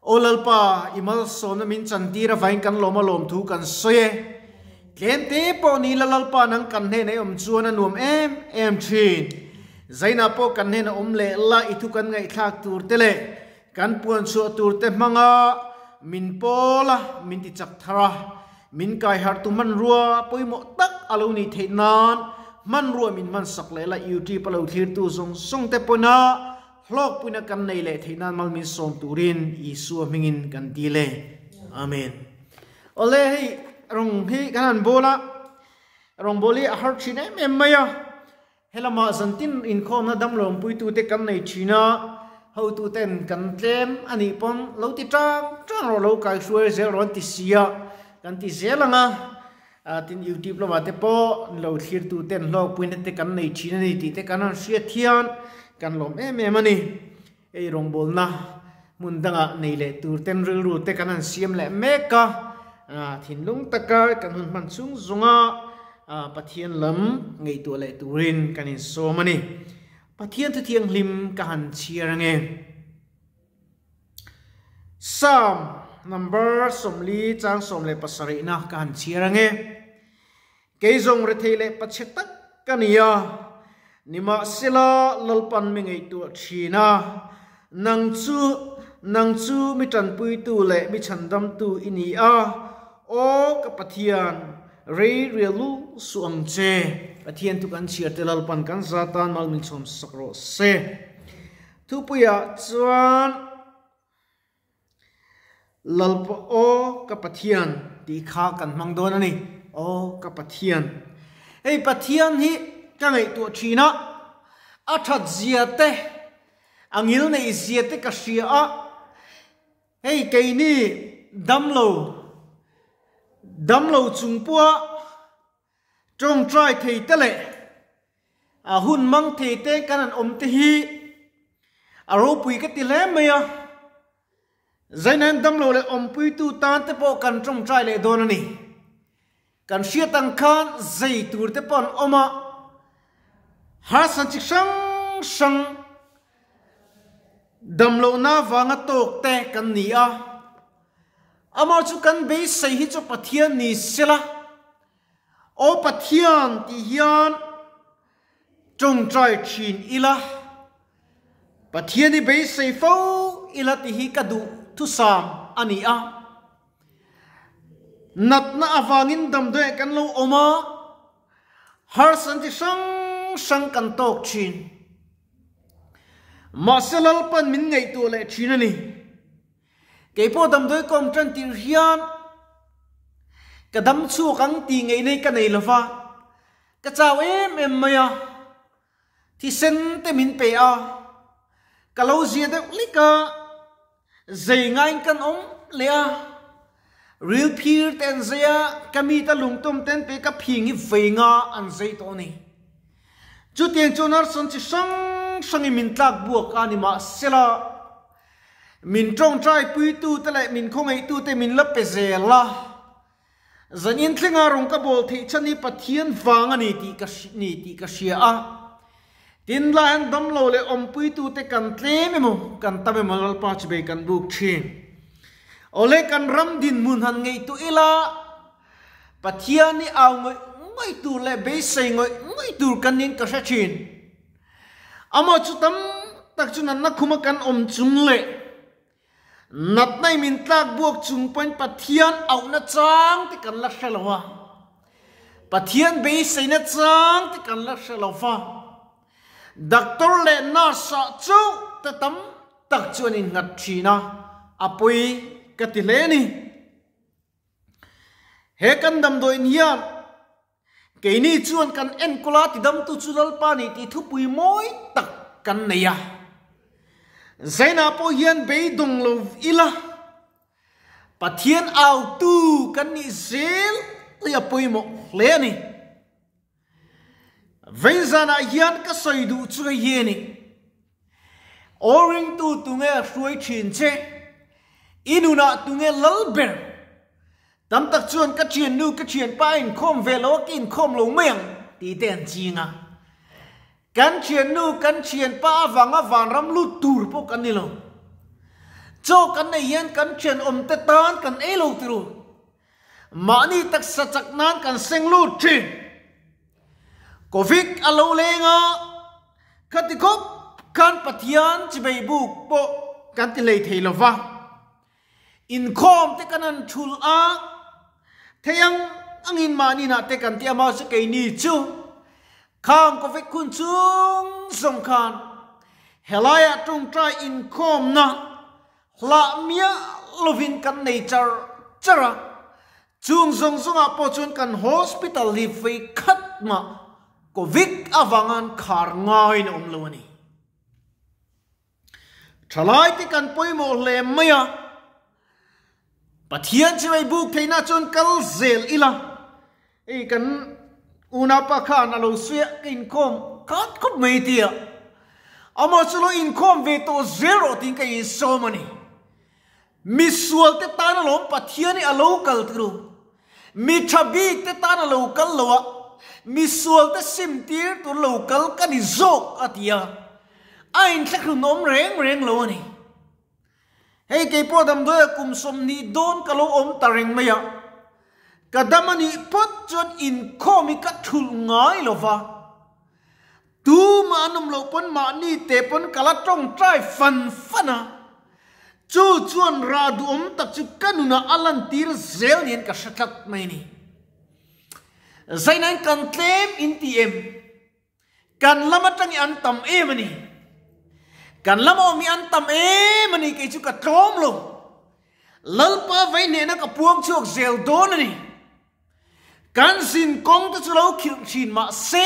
olalpa imal sona min chantira vain kan loma lom thu kan soye tlem te po ni lalpa nang kan he nei chuan anuam em thin zaina po kan he na le la ithu kan ngai thak tur tele kan puan chu tur te manga min pola min ti chak thara min kai har tu man ruwa poimo tak alo ni theinan man ruwa min man sak le la youtube palo thir tu song te pona hlok puna kan nei le theinan mal min som turin isu mingin kan dile amen ole hi rong hi kanan bola rong boli a har chine maya helama zantin in khom na dam lom pui tu te kan nei china how tu ten kan tlem ani pon lo ti tang lo kai suai zel ron ti sia kan ti zelanga tin youtube lo mate po lo thir tu ten lok pui te kan nei china ni ti te kan sia thian kan lom mani ei rong bol na mundanga nei le tur ten ru te kan siam le meka thin lung taka kan hun man chung zunga pathian lam ngei tu le turin kanin so mani pathian tu thiang lim ka han chiarange Psalm number somli chang somle pasari na ka han chiarange keizong re thele pachetak kania nima sila lalpan mi ngei tu china nang chu mi tan pui tu le mi chandam tu ini o ka pathian rei rielu suang che pathian tu kan chiar telal pan kan zatan mal min chom sakro se Thupui chuan lalpa o ka pathian ti kha kan mangdon ani o ka pathian ei pathian hi ka ngai tu china a that ziate angil nei ziate ka sia a ei keini damlo chungpua trong trai thei tele a hun mang thei te kanan te hi aro pui ka ti le maya zainan damlo le pui tu tan te po kan trong trai le don ani kan sia tang khan zai tur te pon oma har san chik sang damlo na wanga tok te kan ni a ama chu kan be sei hi chu pathian ni sela o pathian ti hian trong trai thin ila pathian ni be sei fo ila ti hi kadu thu sam ani a nat na awangin dam de kan lo oma har san ti sang kan tok thin ma selal pan min ngei tu le thin ani ke po dam doi kom tran ti hian ka dam chu kang ti ngei nei ka nei lova ka chaw em maya thi sen te min pe a ka lo zia de lika zai ngai kan le a real pir ten zia kami ta lungtum ten pe ka phing hi veinga an zai to ni chu tiang chonar son chi sang min tlak buak ani ma sela min trong trai pui tu te le min khongai tu te min la pe zela zanin thlenga rong ka bol thei chani pathian wanga ni ti ka sia a tin la an dam lo le pui tu te kan tle memo kan ta me malal pa chbe kan buk thin ole kan ram din mun han ngei tu ila pathian ni aw ngoi tu le be sei ngoi tu kan nin ka sa thin ama chu tam tak chu nan na khuma kan chung le nat nai min tlak buak chung point pathian au na chang ti kan la shalawa pathian be sei na chang ti kan la shalawa doctor le nurse chu ta tam tak chuan in ngat thina apui ka ti le ni he kan dam do in hian ke ni chuan kan en kula ti dam tu chulal pa ni ti thupui moi tak kan neya zaina po hian be dong lo ila pathian au tu kan ni zel le apui mo le ni venzana hian ka soidu chu ye ni oring tu tunge suai chin che inuna tunge lalber tam tak chuan ka chien nu ka chien pa in khom velo kin khom lo meng ti ten chinga kan chien nu kan chien pa wanga van ram lu tur po kan ni lo cho kan nei hian kan chen te tan kan elo tiru mani tak sa chak nan kan senglu thin covid alo lenga khatikop kan pathian chibei buk po kan ti lei theilova in khom te kanan thul a theyang angin mani na te kan ti ama se ke ni chu kham covid kun chung song khan helaya tung trai in khom na la mia lovin kan nature chara chung zong zong a po chun kan hospital li fei khat ma covid awangan khar ngai na omloni thalai ti kan poimo le maya pathian chimai buk theina chun kal zel ila ei kan una pa khan alo suya in kom kat khop mai tia amo chulo in kom ve to zero tin kai so mani mi sual te tan lom pathian ni alo kal tru mi thabik te tan alo kal lowa mi sual te sim tir tu lo kal kan ni zok atia ain thak nom reng lo ni hei ke podam do kum som ni don kalo om tareng maya kadamani pot chon in khomi ka thul ngai lova tu manum lo pon ma ni te pon kala tong trai fan fana chu chuan ra du om tak chu kanuna alan tir zel yen ka shatat mai ni zainan kan tlem in tm kan lamatang an tam emani kan lamo mi an tam emani ke chu ka trom lo lalpa vai ne na ka puang chuak zel don ni kan sin kong ta chu lo khil chin ma se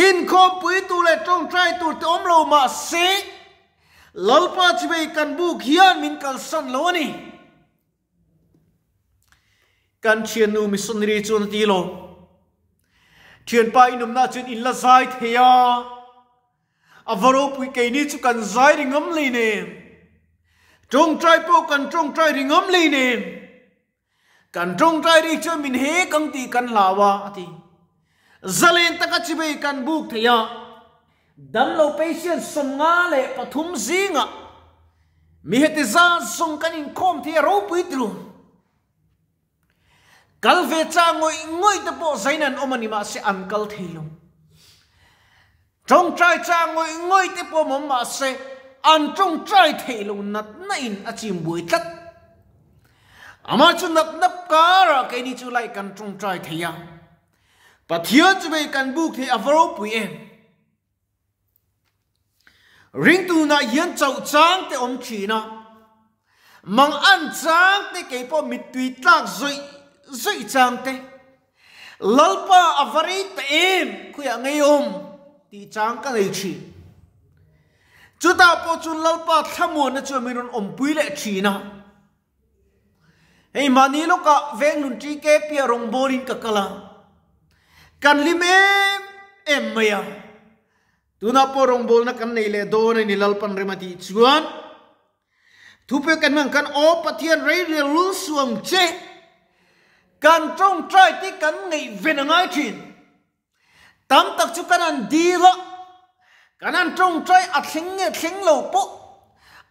in khom pui tu le tong trai tu te om lo ma se lalpa chibai kan bu khian min kal san lo ni kan chien nu mi son ri chun ti lo chien pa inum na chun in la zai theya avaro pui ke ni chu kan zai ringam le ne tong trai po kan tong trai ringam le ne kan tong trai ri chu min he kang ti kan lawa ati zalen taka chibai kan buk theya dam lo patient som nga le pathum zinga mi heti za song kan in khom the ro pui tru kal ve cha ngoi te po zainan omani ma se an kal theilung trong trai cha ngoi te po mom ma se an trong trai theilung nat na in achim bui tat ama chu nap nap ka ra ke ni chu lai kan trong trai theya pathia chu be kan buk the avaro pui em ring tu na yan chau chang te om china mang an chang te ke po mit tui tlak zoi chang te lalpa avari te em khuya ngai om ti chang ka nei chi chu ta po chun lalpa thamon na chu miron om pui le china hei mani lo ka veng nun tri ke pia rong borin ka kala kan lime em maya tuna porong bol na kan nei le do ni lalpan remati chuan thupe kan mang kan o pathian rei re lu suam che kan trong trai ti kan ngei venangai thin tam tak chu kan an di la kan an trong trai a thling lo po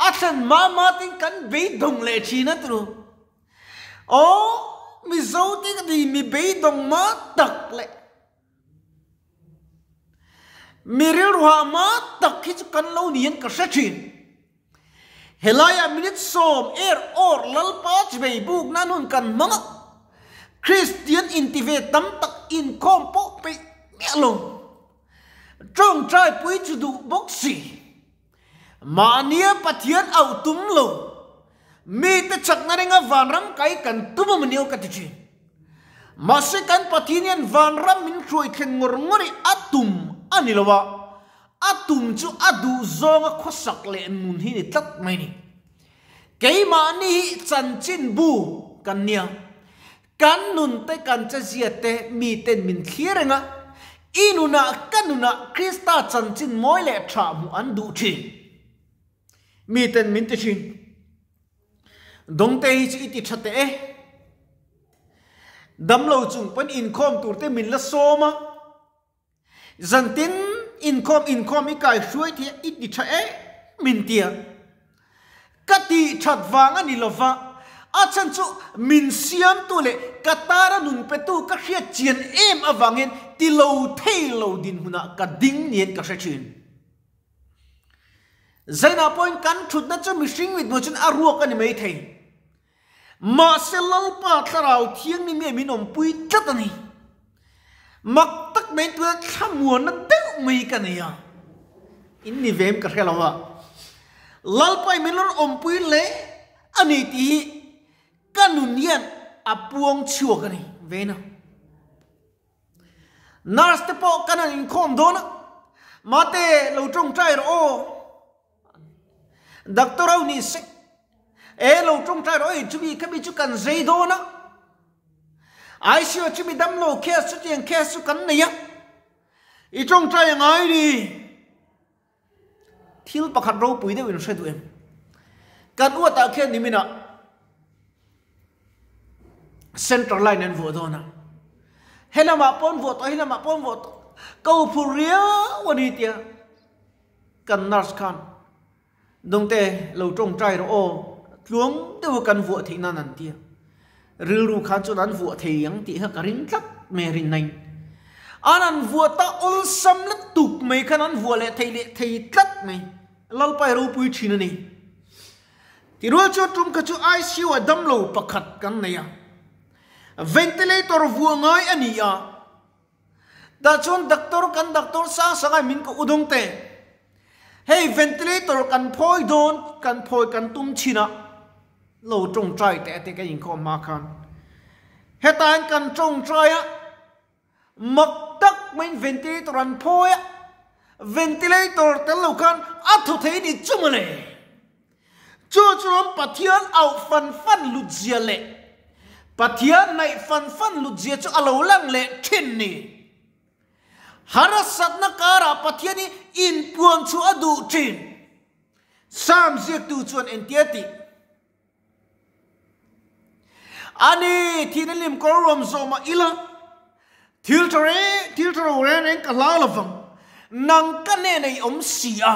a than ma tin kan be dong le chi na tru o Mizo ti ka di mi be dong ma tak le miril ruha ma tak khi kan lo nian ka sachin helaya minute som or lalpa chbei buk nanun kan manga Christian intive tam tak in kompo pe melo trong trai pui chu du boxi mania pathian au tum lo mi te chak na renga vanram kai kan tumu mniu ka ti chi masikan pathinian vanram min throi theng ngori atum anilawa atum chu adu zonga khosak le nun hi ni tat mai ni keima ni chanchin bu kan nia kan nun te kan cha zia te mi ten min thierenga inuna kanuna krista chanchin moi le tha mu an du thi mi ten min te chin dongte hi chi ti thate e damlo chung pan in khom tur te min la soma zantin income ikai shuai thi it di thae min tia chat wanga ni lova a chan chu min siam tu le katara nun petu ka khia chian em awangin ti lo thei lo din huna ka ding nien ka sechin zaina point kan thut na chu mishing with mo chun aruak ani mai thei ma selal pa tharau thiang ni me minom pui tat ani mak tak men tu thamuan na teu mai ka ne ya in ni vem ka khelawa lalpai melon ompui le ani ti kanunian apuang chuak ani vena nars te po kanan in khom dona mate lo trong trai ro doctor au ni se e lo trong trai ro e chubi kabi chu kan zai dona ai sio chubi dam lo khe su tiang khe su kan ne ya I trong trai ngai đi thiếu bạc hạt rau bụi đấy mình sẽ tụi em cần uất ta khen thì mình ạ central line nên vợ thôi nè hay là mà pon vợ hay là mà pon vợ câu phụ riaวันนี้tia cần nars khan đông tê lâu trong trai rồi ô luống tiêu cần vợ thì nan năn tia rư ru khan cho đàn vợ thì yang tia cả rin chắc mẹ rin này anh vợ ta ol sam lết tục mấy khăn anh vợ lệ thầy chắc mấy lal pai ru pui china ni ti ro cho tum ka chu ICU adam lo pakhat kan ne ya ventilator vu ngai ani ya da chon doctor sa sangai min ko udong te hey ventilator kan phoi don kan phoi kan tum china lo trong trai te ka in ko ma khan hetan kan trong trai a mak tak main ventilator an phoi ventilator tel lo khan a thu thei ni chumale chu chum pathian au fan lu zia le pathian nai fan lu zia chu alo lang le thin ni harasat na kara pathian ni in puang chu adu thin sam ziak tu chuan entiati ani thinalim ko rom zoma ila tiltore ren ka la lovang nang kane nei om sia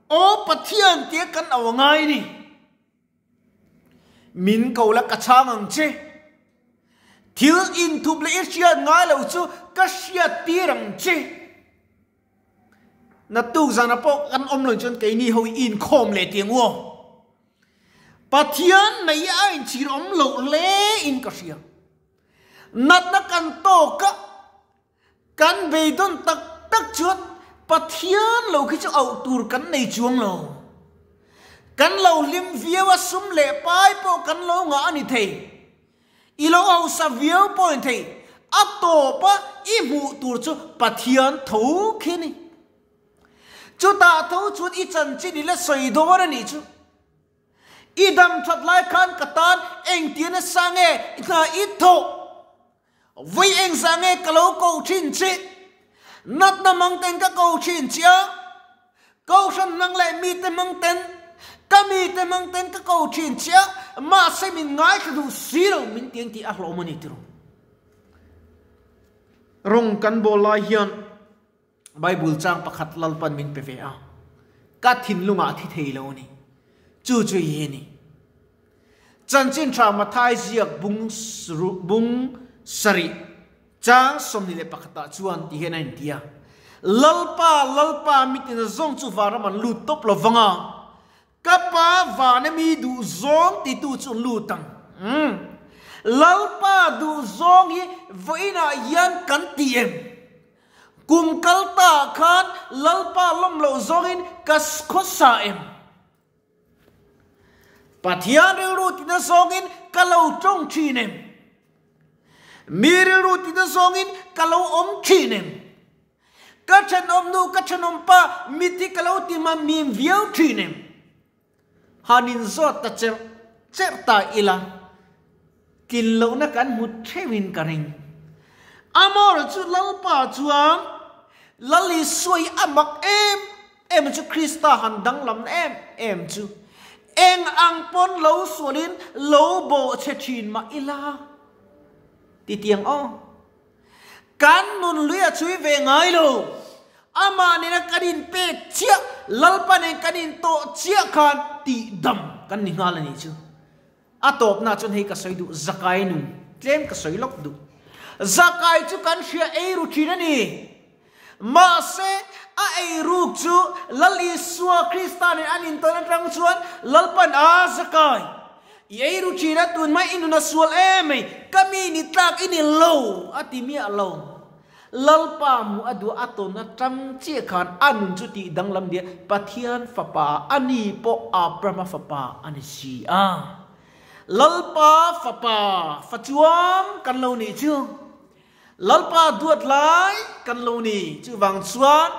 o pathian te kan awangai ni min ko la ka changang che thil in thup le asia ngai lo chu ka sia tirang che na tu zana po kan om lo chon ke ni hoi in khom le tiang wo pathian nei ai chi om lo le in ka sia nat na kan to ka kan be don tak chuan pathian lo khi cho au tur kan nei chuang lo kan lo lim viawa sum le pai po kan lo nga ani thei I lo au sa viau point thei ato pa I mu tur chu pathian tho khini chu ta tho chu I chan chi ni le soi do ra ni chu I dam that lai khan katan eng tian sange na I tho với anh sang nghe cả lỗ câu chuyện chết nát na mang tên các câu chuyện chia câu sân năng lại mi tên mang tên các mi tên mang tên các câu chuyện chia mà sẽ mình ngái cái đủ xí đâu mình tiếng thì ác lộ mà nít rồi rong căn bộ lai hiền Bible trang pakhat lalpan min pva các thìn lunga thì thầy lâu ni chú chú ye ni chân trên trà mà thay giặc bung sari chang som ni le pakhata chuan ti hena in tia lalpa mitin zong chu vara man lu top lo wanga kapa vane mi du zong ti tu chu lu tang lalpa du zong hi voina yan kan tiem kum kalta khan lalpa lom lo zongin kas khosa em pathian ru ti na zongin kalau trong chi nem Miri ruti na zongin kalau om chinem kachan om nu kachan om pa miti kalau ti ma mim viau chinem hanin zot ta cher ta ila kin lo na kan mut thewin karing amor chu lalpa chuang lali soi amak em chu Krista han dang lam em chu eng ang pon lo sualin lo bo chechin ma ila ti tiang o kan nun luya chui ve ngai lo ama ni na kadin pe chia lalpa ne kadin to chia khan ti dam kan ni ngal ni chu atop na chon hei ka soi du zakai nu tlem ka soi lok du zakai chu kan sia ei ru thina ni ma se a ei ru chu lali suwa kristan anin ton rang chuan lalpan a zakai ei ru thina tun mai inuna sual emei kami ni tak ini lo atimi a lo lalpa mu adu aton na tang che khan an chu ti danglam dia pathian fapa ani po abrama fapa ani si a lalpa fapa fachuam kan lo ni chu lalpa duat lai kan lo ni chu wang chuan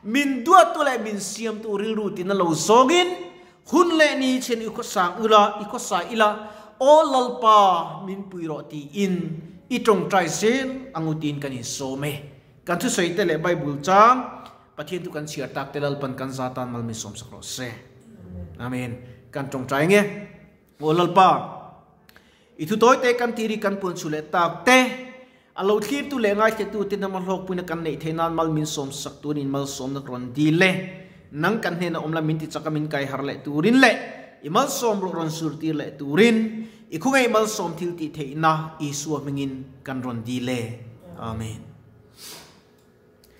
min duat tu le min siam tu ril ru tin lo zongin hun le ni chen i ko sang ula i ko sa ila o lalpa min puiro ti in i trong trai sen angutin kan in so me kan thu sei te le bible chang pathian tu kan sia tak te lalpan kan zatan mal mi som sakro se amen kan trong trai nge o lalpa i thu toy te kan tiri kan pun chule tak te alo thir tu le ngai te tu tin na lok puna kan nei theinan mal min som sak tu nin mal som na ron di le nang kan he na omla min ti chakamin kai har le turin le imal som ro ron sur ti le turin i khungai mal som thil ti theina i suwa mingin kan ron di le amen